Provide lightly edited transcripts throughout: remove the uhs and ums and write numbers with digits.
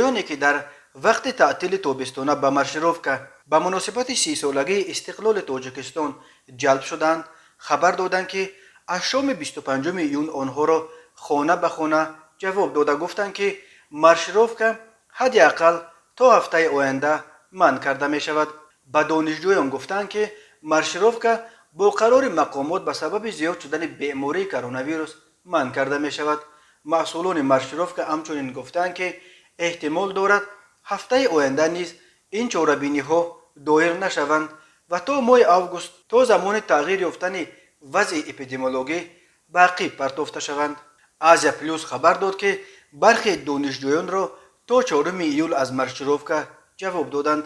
دانشجویانی که در وقت تعطیل تابستانه به مارشروفکا به مناسبت 30 سالگی استقلال تاجیکستان جلب شدند خبر دادند که از شام 25 ایون آنها را خانه به خانه جواب داده گفتند که مارشروفکا حداقل تا هفته آینده منع کرده می شود. به دانشجویان گفتند که مارشروفکا با قرار مقامات به سبب زیاد شدن بیماری کرونا ویروس منع کرده می شود. مسئولان مارشروفکا همچنین گفتند که احتمال دارد هفته آینده نیز این چاره‌بینی ها دایر نشوند و تا ماه اوگوست تا زمان تغییر یافتن وضع اپیدمیولوژی باقی پرداخته شوند. آسیا پلوس خبر داد که برخی دانشجویان را تا 4 ایول از مارشروفکا جواب دادند،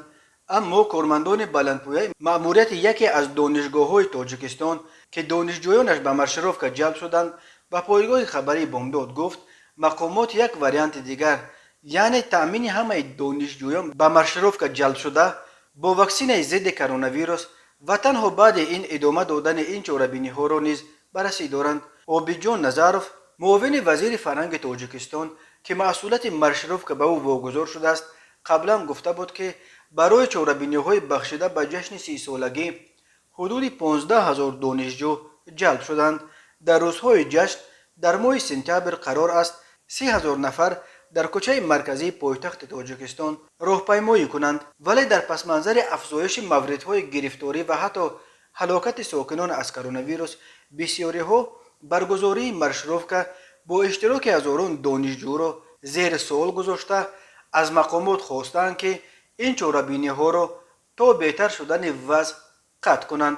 اما کارمندان بلندپایه مأموریت یکی از دانشگاه‌های تاجیکستان که دانشجویانش به مارشروفکا جلب شدند به پایگاه خبری بامداد گفت مقامات یک واریانت دیگر یعنی تأمین همه دانشجویان به مارشروفکا جلب شده با واکسن ضد کرونا ویروس و تنها بعد این ادامه دادن این چاره‌بینی ها را نیز بررسی دارند. آبیجان نظروف معاون وزیر فرهنگ تاجیکستان که مسئولیت مارشروفکا به او واگذار شده است قبلا گفته بود که برای چاره‌بینی های بخشیده به جشن 30 سالگی حدود 15,000 دانشجو جلب شدند. در روزهای جشن در ماه سپتامبر قرار است 30,000 نفر در کوچه مرکزی پایتخت تاجیکستان راهپیمایی کنند، ولی در پس منظر افزایش موردهای گرفتاری و حتی هلاکت ساکنان از کرونا ویروس بسیاری ها برگزاری مارشروفکا با اشتراک هزاران دانشجو را زیر سوال گذاشته از مقامات خواستند که این چاره‌بینی ها را تا بهتر شدن وضع قطع کنند.